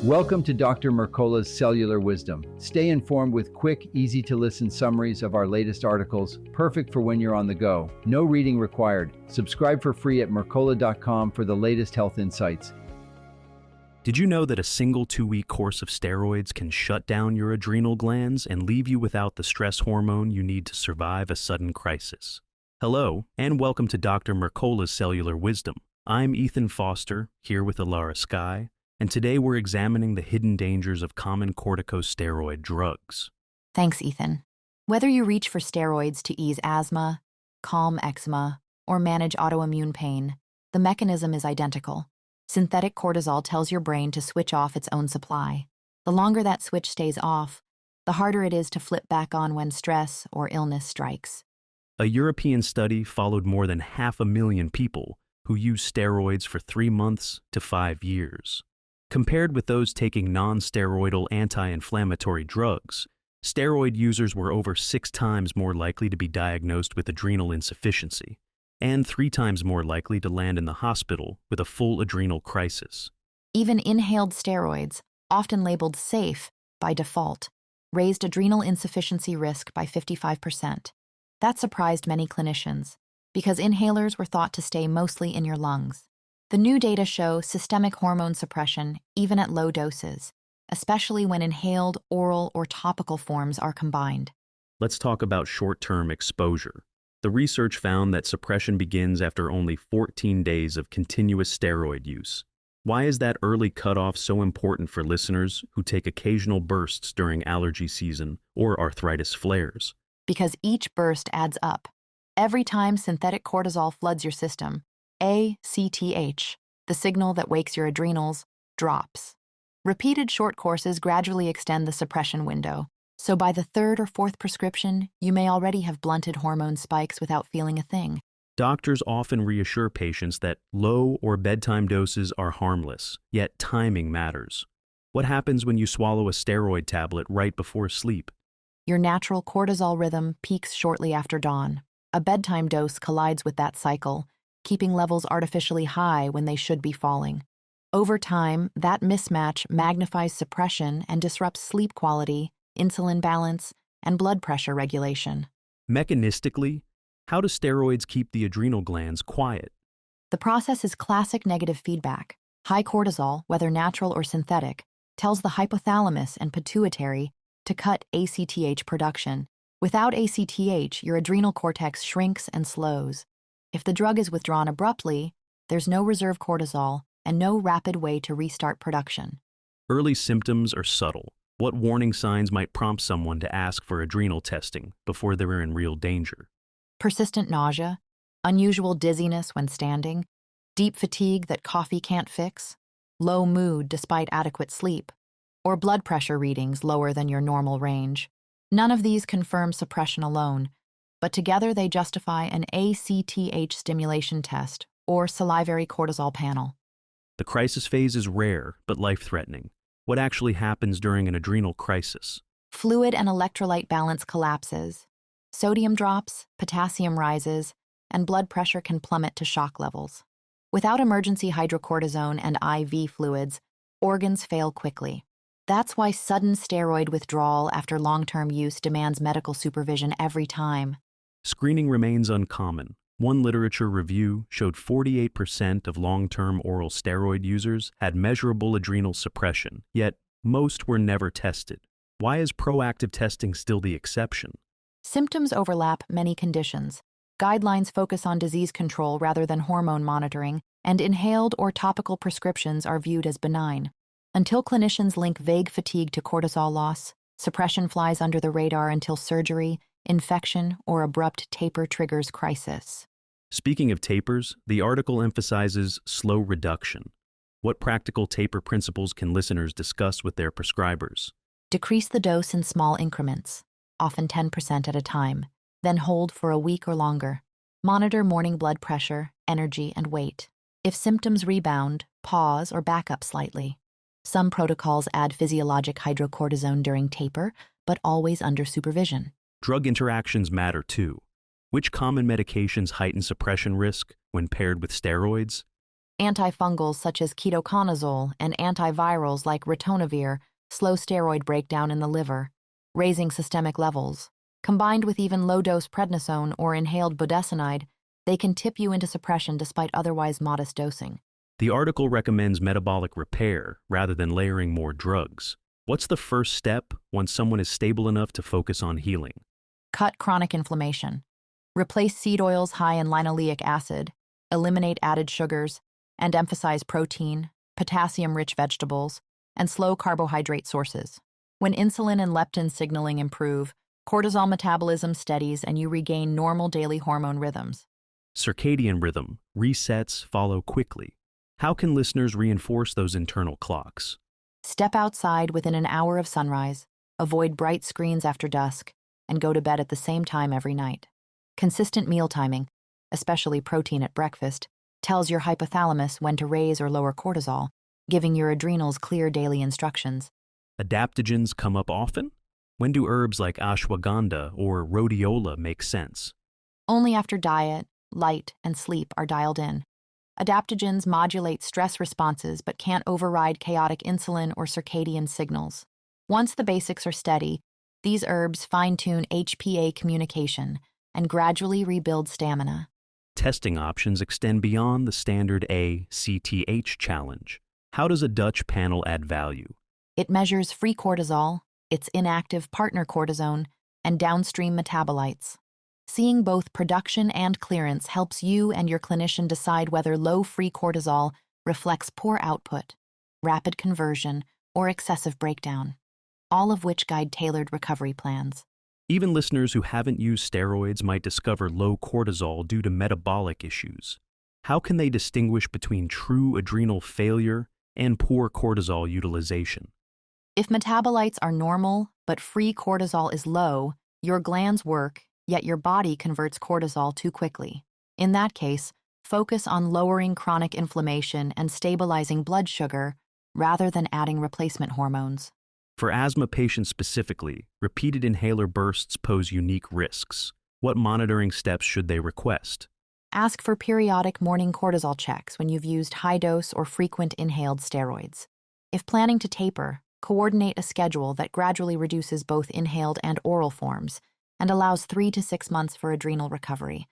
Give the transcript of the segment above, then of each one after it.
Welcome to Dr. Mercola's Cellular Wisdom. Stay informed with quick, easy-to-listen summaries of our latest articles, perfect for when you're on the go. No reading required. Subscribe for free at mercola.com for the latest health insights. Did you know that a single 2-week course of steroids can shut down your adrenal glands and leave you without the stress hormone you need to survive a sudden crisis? Hello, and welcome to Dr. Mercola's Cellular Wisdom. I'm Ethan Foster, here with Alara Skye, and today we're examining the hidden dangers of common corticosteroid drugs. Thanks, Ethan. Whether you reach for steroids to ease asthma, calm eczema, or manage autoimmune pain, the mechanism is identical. Synthetic cortisol tells your brain to switch off its own supply. The longer that switch stays off, the harder it is to flip back on when stress or illness strikes. A European study followed more than 500,000 people who used steroids for 3 months to 5 years. Compared with those taking non-steroidal anti-inflammatory drugs, steroid users were over 6 times more likely to be diagnosed with adrenal insufficiency, and 3 times more likely to land in the hospital with a full adrenal crisis. Even inhaled steroids, often labeled safe by default, raised adrenal insufficiency risk by 55%. That surprised many clinicians, because inhalers were thought to stay mostly in your lungs. The new data show systemic hormone suppression even at low doses, especially when inhaled, oral, or topical forms are combined. Let's talk about short-term exposure. The research found that suppression begins after only 14 days of continuous steroid use. Why is that early cutoff so important for listeners who take occasional bursts during allergy season or arthritis flares? Because each burst adds up. Every time synthetic cortisol floods your system, ACTH, the signal that wakes your adrenals, drops. Repeated short courses gradually extend the suppression window, so by the 3rd or 4th prescription, you may already have blunted hormone spikes without feeling a thing. Doctors often reassure patients that low or bedtime doses are harmless, yet timing matters. What happens when you swallow a steroid tablet right before sleep? Your natural cortisol rhythm peaks shortly after dawn. A bedtime dose collides with that cycle, keeping levels artificially high when they should be falling. Over time, that mismatch magnifies suppression and disrupts sleep quality, insulin balance, and blood pressure regulation. Mechanistically, how do steroids keep the adrenal glands quiet? The process is classic negative feedback. High cortisol, whether natural or synthetic, tells the hypothalamus and pituitary to cut ACTH production. Without ACTH, your adrenal cortex shrinks and slows. If the drug is withdrawn abruptly, there's no reserve cortisol and no rapid way to restart production. Early symptoms are subtle. What warning signs might prompt someone to ask for adrenal testing before they're in real danger? Persistent nausea, unusual dizziness when standing, deep fatigue that coffee can't fix, low mood despite adequate sleep, or blood pressure readings lower than your normal range. None of these confirm suppression alone, but together they justify an ACTH stimulation test or salivary cortisol panel. The crisis phase is rare but life-threatening. What actually happens during an adrenal crisis? Fluid and electrolyte balance collapses. Sodium drops, potassium rises, and blood pressure can plummet to shock levels. Without emergency hydrocortisone and IV fluids, organs fail quickly. That's why sudden steroid withdrawal after long-term use demands medical supervision every time. Screening remains uncommon. One literature review showed 48% of long-term oral steroid users had measurable adrenal suppression, yet most were never tested. Why is proactive testing still the exception? Symptoms overlap many conditions. Guidelines focus on disease control rather than hormone monitoring, and inhaled or topical prescriptions are viewed as benign. Until clinicians link vague fatigue to cortisol loss, suppression flies under the radar until surgery, infection, or abrupt taper triggers crisis. Speaking of tapers, the article emphasizes slow reduction. What practical taper principles can listeners discuss with their prescribers? Decrease the dose in small increments, often 10% at a time, then hold for a week or longer. Monitor morning blood pressure, energy, and weight. If symptoms rebound, pause or back up slightly. Some protocols add physiologic hydrocortisone during taper, but always under supervision. Drug interactions matter too. Which common medications heighten suppression risk when paired with steroids? Antifungals such as ketoconazole and antivirals like ritonavir slow steroid breakdown in the liver, raising systemic levels. Combined with even low-dose prednisone or inhaled budesonide, they can tip you into suppression despite otherwise modest dosing. The article recommends metabolic repair rather than layering more drugs. What's the first step once someone is stable enough to focus on healing? Cut chronic inflammation. Replace seed oils high in linoleic acid, eliminate added sugars, and emphasize protein, potassium-rich vegetables, and slow carbohydrate sources. When insulin and leptin signaling improve, cortisol metabolism steadies and you regain normal daily hormone rhythms. Circadian rhythm, resets follow quickly. How can listeners reinforce those internal clocks? Step outside within an hour of sunrise, avoid bright screens after dusk, and go to bed at the same time every night. Consistent meal timing, especially protein at breakfast, tells your hypothalamus when to raise or lower cortisol, giving your adrenals clear daily instructions. Adaptogens come up often? When do herbs like ashwagandha or rhodiola make sense? Only after diet, light, and sleep are dialed in. Adaptogens modulate stress responses but can't override chaotic insulin or circadian signals. Once the basics are steady, these herbs fine-tune HPA communication and gradually rebuild stamina. Testing options extend beyond the standard ACTH challenge. How does a Dutch panel add value? It measures free cortisol, its inactive partner cortisone, and downstream metabolites. Seeing both production and clearance helps you and your clinician decide whether low free cortisol reflects poor output, rapid conversion, or excessive breakdown, all of which guide tailored recovery plans. Even listeners who haven't used steroids might discover low cortisol due to metabolic issues. How can they distinguish between true adrenal failure and poor cortisol utilization? If metabolites are normal, but free cortisol is low, your glands work, yet your body converts cortisol too quickly. In that case, focus on lowering chronic inflammation and stabilizing blood sugar rather than adding replacement hormones. For asthma patients specifically, repeated inhaler bursts pose unique risks. What monitoring steps should they request? Ask for periodic morning cortisol checks when you've used high-dose or frequent inhaled steroids. If planning to taper, coordinate a schedule that gradually reduces both inhaled and oral forms and allows 3 to 6 months for adrenal recovery.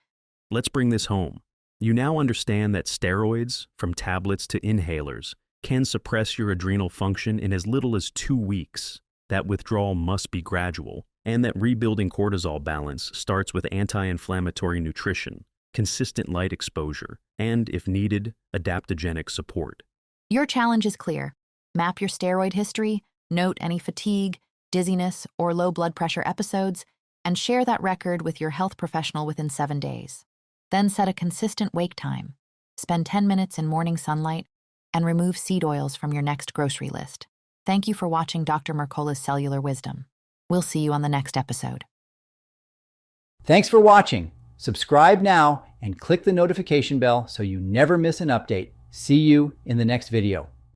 Let's bring this home. You now understand that steroids, from tablets to inhalers, can suppress your adrenal function in as little as 2 weeks. That withdrawal must be gradual, and that rebuilding cortisol balance starts with anti-inflammatory nutrition, consistent light exposure, and, if needed, adaptogenic support. Your challenge is clear. Map your steroid history, note any fatigue, dizziness, or low blood pressure episodes, and share that record with your health professional within 7 days. Then set a consistent wake time. Spend 10 minutes in morning sunlight, and remove seed oils from your next grocery list. Thank you for watching Dr. Mercola's Cellular Wisdom. We'll see you on the next episode. Thanks for watching. Subscribe now and click the notification bell so you never miss an update. See you in the next video.